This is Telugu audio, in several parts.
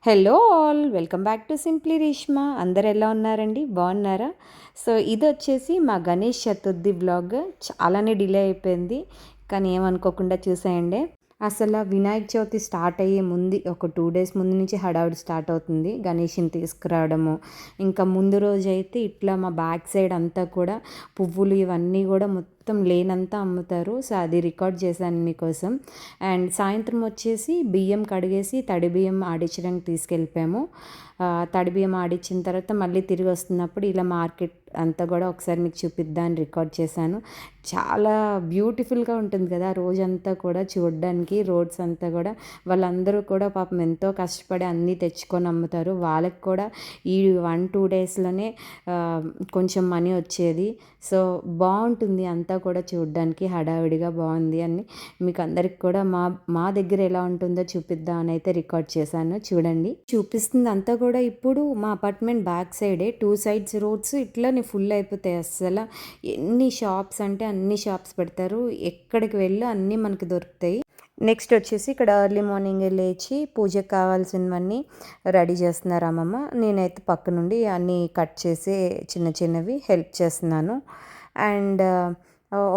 Hello all welcome back to simply Reshma. అందరు ఎలా ఉన్నారండి? బాగున్నారా? సో ఇది వచ్చేసి మా గణేష్ చతుర్థి బ్లాగ్. చాలానే డిలే అయిపోయింది, కానీ ఏమనుకోకుండా చూసేయండి. అసలు వినాయక చవితి స్టార్ట్ అయ్యే ముందు ఒక 2 days ముందు నుంచి హడావుడి స్టార్ట్ అవుతుంది. గణేష్ని తీసుకురావడము, ఇంకా ముందు రోజు అయితే ఇట్లా మా బ్యాక్ సైడ్ అంతా కూడా పువ్వులు ఇవన్నీ కూడా మొత్తం లేనంతా అమ్ముతారు. సో అది రికార్డ్ చేశాను మీకోసం. అండ్ సాయంత్రం వచ్చేసి బియ్యం కడిగేసి తడి బియ్యం ఆడించడానికి తీసుకెళ్ళిపోయాము. తడి బియ్యం ఆడించిన తర్వాత మళ్ళీ తిరిగి వస్తున్నప్పుడు ఇలా మార్కెట్ అంతా కూడా ఒకసారి మీకు చూపిద్దామని రికార్డ్ చేశాను. చాలా బ్యూటిఫుల్గా ఉంటుంది కదా రోజంతా కూడా చూడడానికి. రోడ్స్ అంతా కూడా వాళ్ళందరూ కూడా పాపం ఎంతో కష్టపడి అన్నీ తెచ్చుకొని అమ్ముతారు. వాళ్ళకి కూడా ఈ 1-2 డేస్లోనే కొంచెం మనీ వచ్చేది. సో బాగుంటుంది అంతా కూడా చూడడానికి, హడావిడిగా బాగుంది అని మీకు అందరికి కూడా మా దగ్గర ఎలా ఉంటుందో చూపిద్దామని అయితే రికార్డ్ చేశాను. చూడండి, చూపిస్తుంది అంతా కూడా ఇప్పుడు మా అపార్ట్మెంట్ బ్యాక్ సైడే 2 sides రోడ్స్ ఇట్లా ఫుల్ అయిపోతాయి. అస్సలు ఎన్ని షాప్స్ అంటే అన్ని షాప్స్ పెడతారు. ఎక్కడికి వెళ్ళి అన్నీ మనకి దొరుకుతాయి. నెక్స్ట్ వచ్చేసి ఇక్కడ ఎర్లీ మార్నింగ్ లేచి పూజకు కావాల్సినవన్నీ రెడీ చేస్తున్నారు అమ్మమ్మ. నేనైతే పక్క నుండి అన్నీ కట్ చేసి చిన్న చిన్నవి హెల్ప్ చేస్తున్నాను. అండ్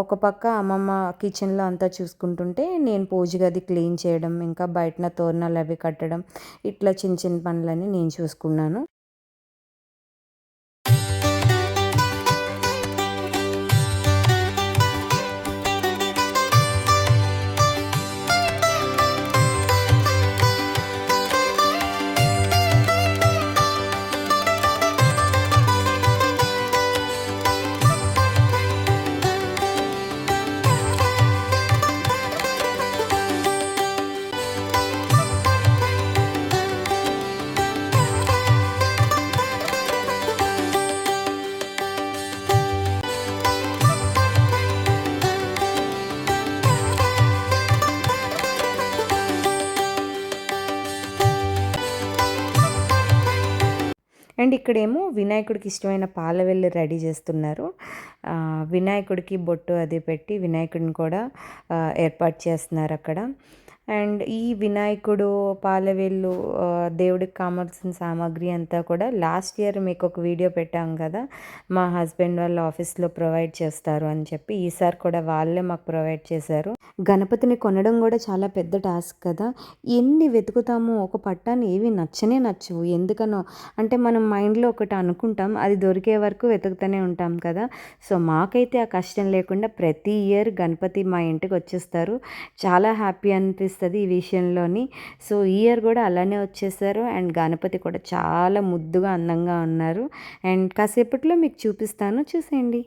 ఒక పక్క అమ్మమ్మ కిచెన్లో అంతా చూసుకుంటుంటే నేను పూజ గది క్లీన్ చేయడం, ఇంకా బయటన తోరణాలు అవి కట్టడం, ఇట్లా చిన్న చిన్న పనులన్నీ నేను చూసుకున్నాను. అండ్ ఇక్కడేమో వినాయకుడికి ఇష్టమైన పాలవెల్లి రెడీ చేస్తున్నారు. వినాయకుడికి బొట్టు అది పెట్టి వినాయకుడిని కూడా ఏర్పాటు చేస్తున్నారు అక్కడ. అండ్ ఈ వినాయకుడు పాలవేళ్ళు దేవుడికి కావాల్సిన సామాగ్రి అంతా కూడా లాస్ట్ ఇయర్ మీకు ఒక వీడియో పెట్టాం కదా, మా హస్బెండ్ వాళ్ళ ఆఫీస్లో ప్రొవైడ్ చేస్తారు అని చెప్పి. ఈసారి కూడా వాళ్ళే మాకు ప్రొవైడ్ చేశారు. గణపతిని కొనడం కూడా చాలా పెద్ద టాస్క్ కదా. ఎన్ని వెతుకుతామో ఒక పట్టాన్ని ఏవి నచ్చనే నచ్చవు. ఎందుకనో అంటే మనం మైండ్లో ఒకటి అనుకుంటాం, అది దొరికే వరకు వెతుకుతూనే ఉంటాం కదా. సో మాకైతే ఆ కష్టం లేకుండా ప్రతి ఇయర్ గణపతి మా ఇంటికి వచ్చేస్తారు. చాలా హ్యాపీ అనిపిస్తుంది ఈ విషయంలోని. సో ఈ ఇయర్ కూడా అలానే వచ్చేసారు. అండ్ గణపతి కూడా చాలా ముద్దుగా అందంగా ఉన్నారు. అండ్ కాసేపట్లో మీకు చూపిస్తాను, చూసేయండి.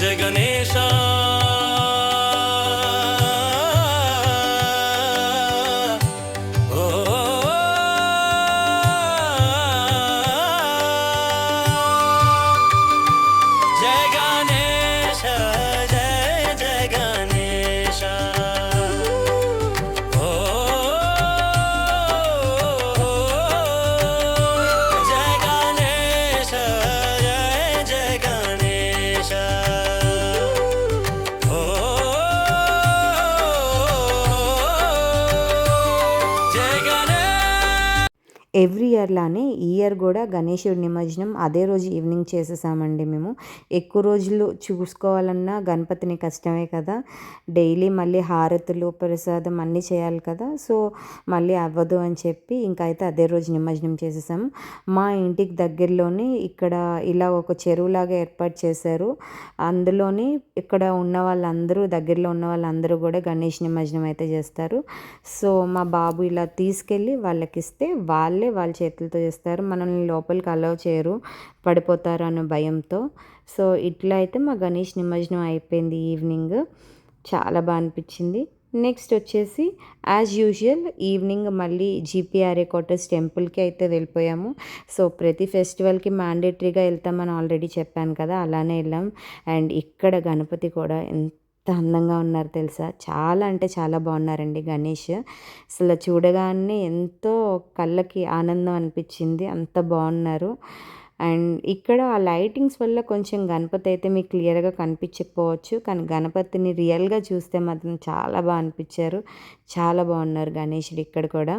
जय गणेश ఎవ్రీ ఇయర్ లానే ఈ ఇయర్ కూడా గణేశుడి నిమజ్జనం అదే రోజు ఈవినింగ్ చేసేసామండి మేము. ఎక్కువ రోజులు చూసుకోవాలన్నా గణపతిని కష్టమే కదా. డైలీ మళ్ళీ హారతులు ప్రసాదం అన్నీ చేయాలి కదా. సో మళ్ళీ అవ్వదు అని చెప్పి ఇంకా అయితే అదే రోజు నిమజ్జనం చేసేసాము. మా ఇంటికి దగ్గరలోనే ఇక్కడ ఇలా ఒక చెరువులాగా ఏర్పాటు చేశారు. అందులోని ఇక్కడ ఉన్న వాళ్ళందరూ, దగ్గరలో ఉన్న వాళ్ళందరూ కూడా గణేష్ నిమజ్జనం అయితే చేస్తారు. సో మా బాబు ఇలా తీసుకెళ్ళి వాళ్ళకి ఇస్తే వాళ్ళే వాళ్ళ చేతులతో చేస్తారు. మనల్ని లోపలికి అలౌ చేయరు, పడిపోతారు అన్న భయంతో. సో ఇట్లా అయితే మా గణేష్ నిమజ్జనం అయిపోయింది ఈవినింగ్. చాలా బాగా అనిపించింది. నెక్స్ట్ వచ్చేసి యాజ్ యూజువల్ ఈవినింగ్ మళ్ళీ జీపీఆర్ఏ క్వార్టర్స్ టెంపుల్కి అయితే వెళ్ళిపోయాము. సో ప్రతి ఫెస్టివల్కి మ్యాండేటరీగా వెళ్తామని ఆల్రెడీ చెప్పాను కదా, అలానే వెళ్ళాం. అండ్ ఇక్కడ గణపతి కూడా ఎంత అందంగా ఉన్నారు తెలుసా, చాలా అంటే చాలా బాగున్నారండి గణేష్. అసలు చూడగానే ఎంతో కళ్ళకి ఆనందం అనిపించింది, అంత బాగున్నారు. అండ్ ఇక్కడ ఆ లైటింగ్స్ వల్ల కొంచెం గణపతి అయితే మీకు క్లియర్గా కనిపించకపోవచ్చు, కానీ గణపతిని రియల్గా చూస్తే మాత్రం చాలా బాగా అనిపించారు. చాలా బాగున్నారు గణేషుడు ఇక్కడ కూడా.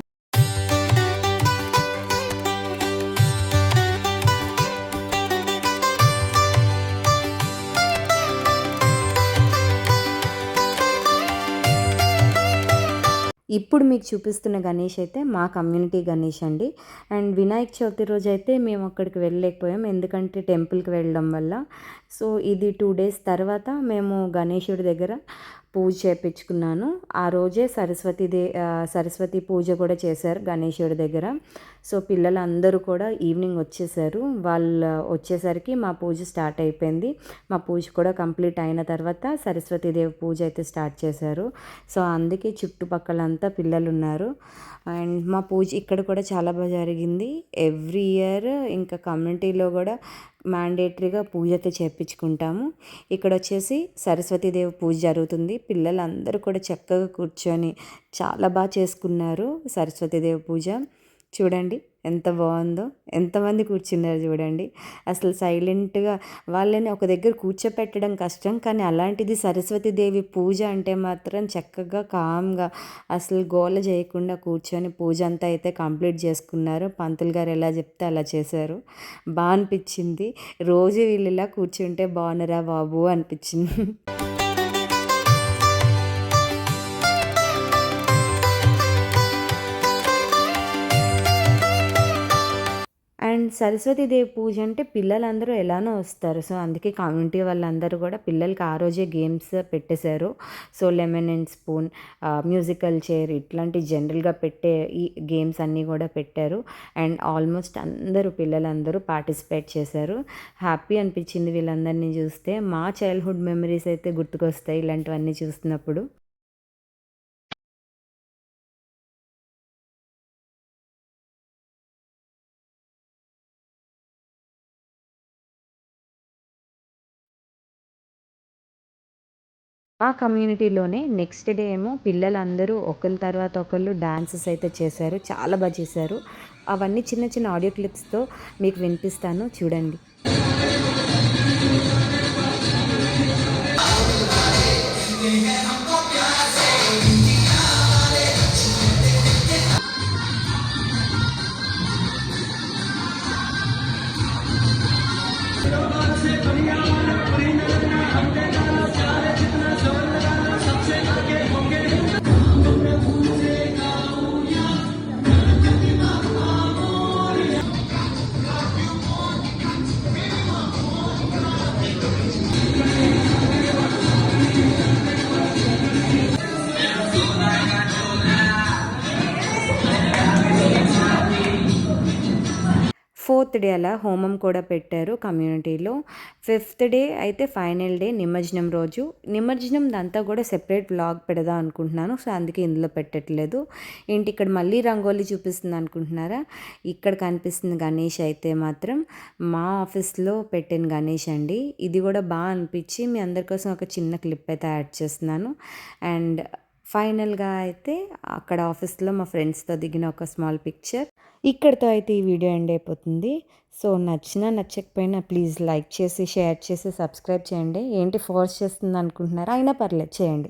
ఇప్పుడు మీకు చూపిస్తున్న గణేష్ అయితే మా కమ్యూనిటీ గణేష్ అండి. అండ్ వినాయక చవితి రోజు అయితే మేము అక్కడికి వెళ్ళలేకపోయాం, ఎందుకంటే టెంపుల్కి వెళ్ళడం వల్ల. సో ఇది 2 డేస్ తర్వాత మేము గణేశుడి దగ్గర పూజ చేయించుకున్నాను. ఆ రోజే సరస్వతి పూజ కూడా చేశారు గణేశుడి దగ్గర. సో పిల్లలందరూ కూడా ఈవినింగ్ వచ్చేసారు. వాళ్ళు వచ్చేసరికి మా పూజ స్టార్ట్ అయిపోయింది. మా పూజ కూడా కంప్లీట్ అయిన తర్వాత సరస్వతీదేవి పూజ అయితే స్టార్ట్ చేశారు. సో అందుకే చుట్టుపక్కలంతా పిల్లలు ఉన్నారు. అండ్ మా పూజ ఇక్కడ కూడా చాలా బాగా జరిగింది. ఎవ్రీ ఇయర్ ఇంకా కమ్యూనిటీలో కూడా మ్యాండేటరీగా పూజ అయితే చేయించుకుంటాము. ఇక్కడ వచ్చేసి సరస్వతీదేవి పూజ జరుగుతుంది. పిల్లలందరూ కూడా చక్కగా కూర్చొని చాలా బాగా చేసుకున్నారు సరస్వతీదేవి పూజ. చూడండి ఎంత బాగుందో, ఎంతమంది కూర్చున్నారు చూడండి. అసలు సైలెంట్గా వాళ్ళని ఒక దగ్గర కూర్చోపెట్టడం కష్టం, కానీ అలాంటిది సరస్వతీదేవి పూజ అంటే మాత్రం చక్కగా కామ్గా అసలు గోల చేయకుండా కూర్చొని పూజ అంతా అయితే కంప్లీట్ చేసుకున్నారు. పంతులు గారు ఎలా చెప్తే అలా చేశారు. బాగా అనిపించింది. రోజు వీళ్ళు ఇలా కూర్చుంటే బాగున్నారా బాబు అనిపించింది. అండ్ సరస్వతీదేవి పూజ అంటే పిల్లలందరూ ఎలానో వస్తారు. సో అందుకే కమ్యూనిటీ వాళ్ళందరూ కూడా పిల్లలకి ఆ రోజే గేమ్స్ పెట్టేశారు. So lemon and spoon, musical chair ఇట్లాంటి జనరల్గా పెట్టే ఈ గేమ్స్ అన్నీ కూడా పెట్టారు. అండ్ ఆల్మోస్ట్ పిల్లలందరూ పార్టిసిపేట్ చేశారు. హ్యాపీ అనిపించింది వీళ్ళందరినీ చూస్తే. మా చైల్డ్హుడ్ మెమరీస్ అయితే గుర్తుకొస్తాయి ఇలాంటివన్నీ చూస్తున్నప్పుడు. ఆ కమ్యూనిటీలోనే నెక్స్ట్ డే ఏమో పిల్లలందరూ ఒకళ్ళ తర్వాత ఒకళ్ళు డాన్సెస్ అయితే చేశారు. చాలా బాగా చేశారు. అవన్నీ చిన్న చిన్న ఆడియో క్లిప్స్తో మీకు వినిపిస్తాను, చూడండి. ఫోర్త్ డే అలా హోమం కూడా పెట్టారు కమ్యూనిటీలో. ఫిఫ్త్ డే అయితే ఫైనల్ డే నిమజ్జనం రోజు. నిమజ్జనం అంతా కూడా సెపరేట్ వ్లాగ్ పెడదాం అనుకుంటున్నాను, సో అందుకే ఇందులో పెట్టట్లేదు. ఏంటి ఇక్కడ మళ్ళీ రంగోలీ చూపిస్తుంది అనుకుంటున్నారా? ఇక్కడ కనిపిస్తుంది గణేష్ అయితే మాత్రం మా ఆఫీస్లో పెట్టిన గణేష్ అండి. ఇది కూడా బాగా అనిపించి మీ అందరి కోసం ఒక చిన్న క్లిప్ అయితే యాడ్ చేస్తున్నాను. అండ్ ఫైనల్గా అయితే అక్కడ ఆఫీస్లో మా ఫ్రెండ్స్తో దిగిన ఒక స్మాల్ పిక్చర్. ఇక్కడితో అయితే ఈ వీడియో ఎండ్ అయిపోతుంది. సో నచ్చినా నచ్చకపోయినా ప్లీజ్ లైక్ చేసి, షేర్ చేసి, సబ్స్క్రైబ్ చేయండి. ఏంటి ఫోర్స్ చేస్తుంది అనుకుంటున్నారా? అయినా పర్లేదు చేయండి.